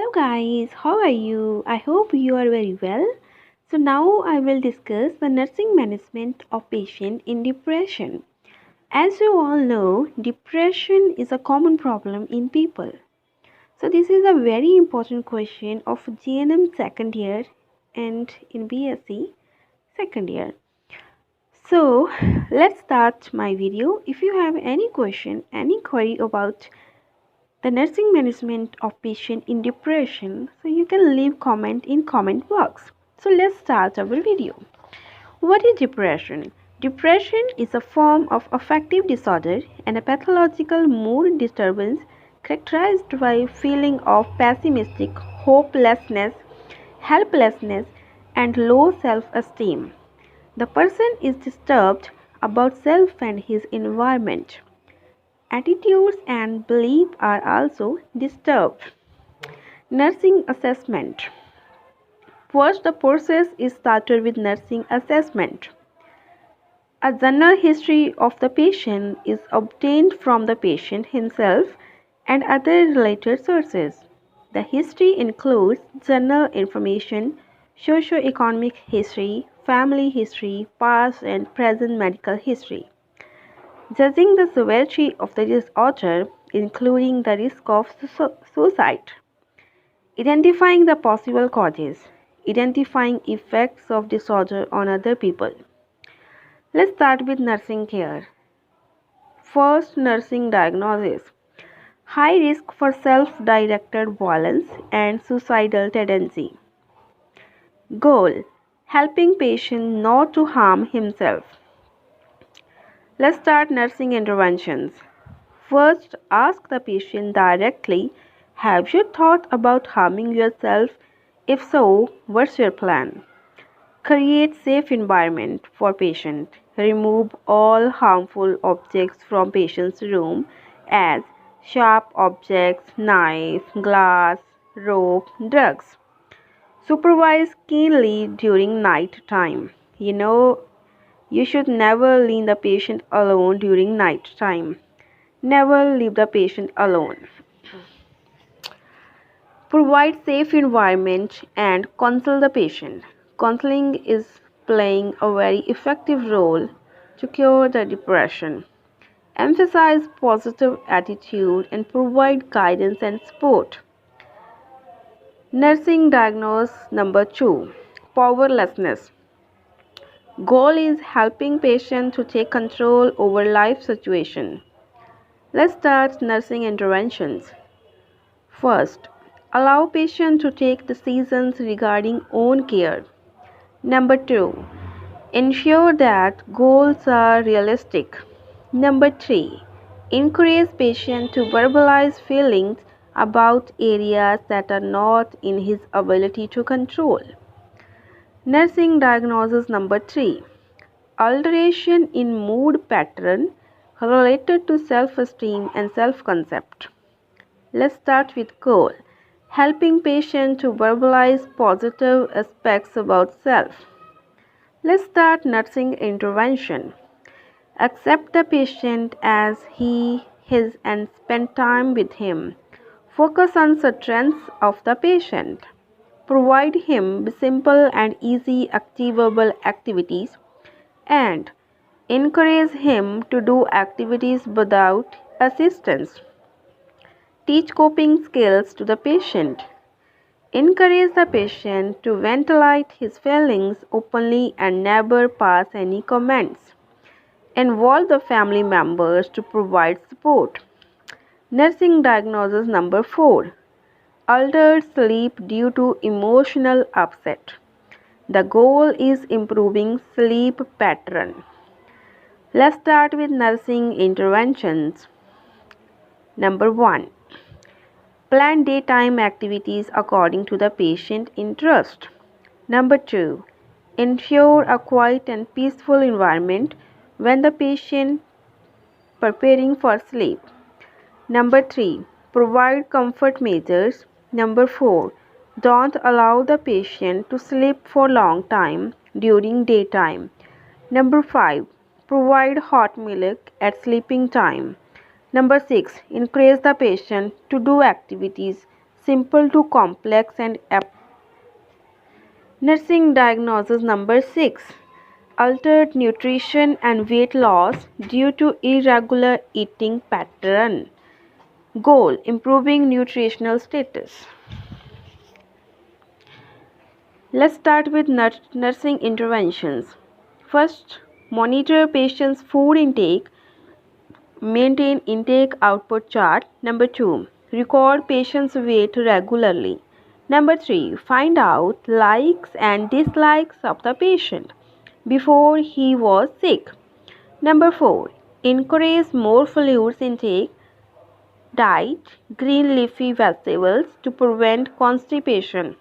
Hello guys, how are you? I hope you are very well. So now I will discuss the nursing management of patient in depression. As you all know, depression is a common problem in people. So this is a very important question of GNM second year and in BSc second year. So let's start my video. If you have any question, any query about the nursing management of patient in depression, so you can leave comment in comment box. So let's start our video. What is depression? Depression is a form of affective disorder and a pathological mood disturbance characterized by a feeling of pessimistic, hopelessness, helplessness, and low self-esteem. The person is disturbed about self and his environment. Attitudes and beliefs are also disturbed. Nursing assessment. First, the process is started with nursing assessment. A general history of the patient is obtained from the patient himself and other related sources. The history includes general information, socio-economic history, family history, past and present medical history. Judging the severity of the disorder, including the risk of suicide. Identifying the possible causes. Identifying effects of disorder on other people. Let's start with nursing care. First, nursing diagnosis. High risk for self-directed violence and suicidal tendency. Goal: helping patient not to harm himself. Let's start nursing interventions. First, ask the patient directly, have you thought about harming yourself? If so, what's your plan? Create safe environment for patient. Remove all harmful objects from patient's room as sharp objects, knife, glass, rope, drugs. Supervise keenly during night time. You should never leave the patient alone during night time. Never leave the patient alone. Provide safe environment and console the patient. Counseling is playing a very effective role to cure the depression. Emphasize positive attitude and provide guidance and support. Nursing diagnosis number 2. Powerlessness. Goal is helping patient to take control over life situation. Let's start nursing interventions. First, allow patient to take decisions regarding own care. Number 2, ensure that goals are realistic. Number 3, encourage patient to verbalize feelings about areas that are not in his ability to control. Nursing diagnosis number 3, alteration in mood pattern related to self-esteem and self-concept. Let's start with goal. Helping patient to verbalize positive aspects about self. Let's start nursing intervention. Accept the patient as he is and spend time with him. Focus on the strengths of the patient. Provide him with simple and easy achievable activities and encourage him to do activities without assistance. Teach coping skills to the patient. Encourage the patient to ventilate his feelings openly and never pass any comments. Involve the family members to provide support. Nursing diagnosis number 4. Altered sleep due to emotional upset. The goal is improving sleep pattern. Let's start with nursing interventions. Number 1. Plan daytime activities according to the patient interest. Number 2. Ensure a quiet and peaceful environment when the patient preparing for sleep. Number 3. Provide comfort measures. Number 4. Don't allow the patient to sleep for long time during daytime. Number 5. Provide hot milk at sleeping time. Number 6. Encourage the patient to do activities simple to complex and nursing diagnosis number 6. Altered nutrition and weight loss due to irregular eating pattern. Goal: improving nutritional status. Let's start with nursing interventions. First, monitor patient's food intake. Maintain intake output chart. Number 2. Record patient's weight regularly. Number 3. Find out likes and dislikes of the patient before he was sick. Number 4. Encourage more fluids intake. Diet green leafy vegetables to prevent constipation.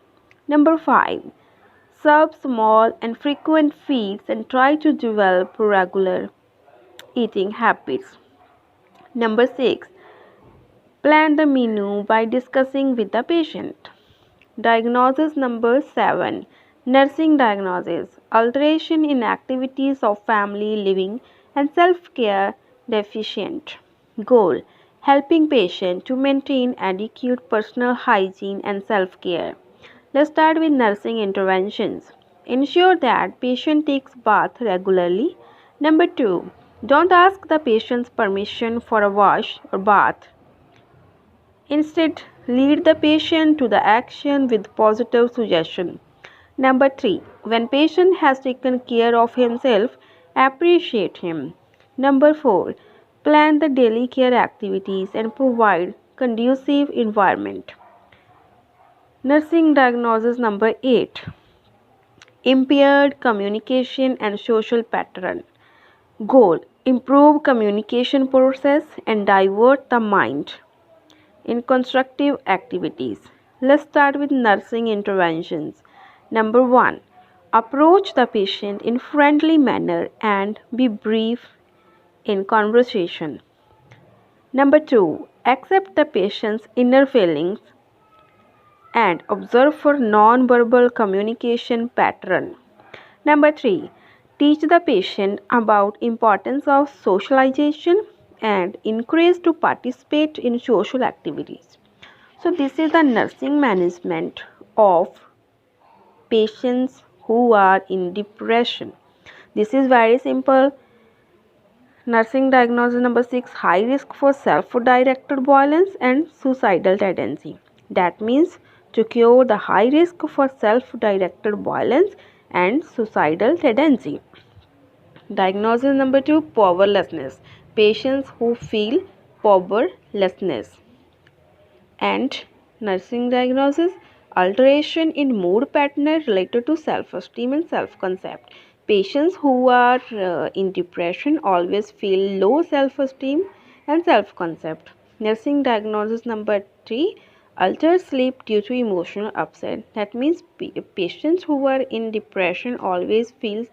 Number 5. Serve small and frequent feeds and try to develop regular eating habits. Number 6. Plan the menu by discussing with the patient. Diagnosis number 7. Nursing diagnosis. Alteration in activities of family living and self-care deficient. Goal: helping patient to maintain adequate personal hygiene and self-care. Let's start with nursing interventions. Ensure that patient takes bath regularly. Number 2. Don't ask the patient's permission for a wash or bath. Instead, lead the patient to the action with positive suggestion. Number 3. When patient has taken care of himself, appreciate him. Number 4. Plan the daily care activities and provide conducive environment. Nursing diagnosis number 8. Impaired communication and social pattern. Goal: improve communication process and divert the mind in constructive activities. Let's start with nursing interventions. Number 1. Approach the patient in friendly manner and be brief in conversation. Number 2. Accept the patient's inner feelings and observe for non-verbal communication pattern. Number 3. Teach the patient about importance of socialization and encourage to participate in social activities. So this is the nursing management of patients who are in depression. This is very simple. Nursing diagnosis number 6. High risk for self-directed violence and suicidal tendency. That means to cure the high risk for self-directed violence and suicidal tendency. Diagnosis number 2. Powerlessness. Patients who feel powerlessness. And nursing diagnosis: alteration in mood pattern related to self-esteem and self-concept. Patients who are in depression always feel low self-esteem and self-concept. Nursing diagnosis number 3. Altered sleep due to emotional upset. That means patients who are in depression always feel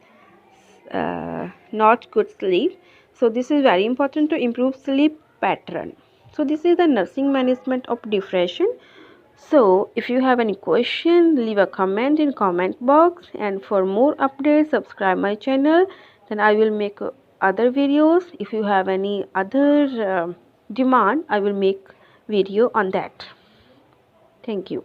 not good sleep. So this is very important to improve sleep pattern. So this is the nursing management of depression. So if you have any question, leave a comment in comment box, and for more updates subscribe my channel. Then I will make other videos. If you have any other demand, I will make video on that. Thank you.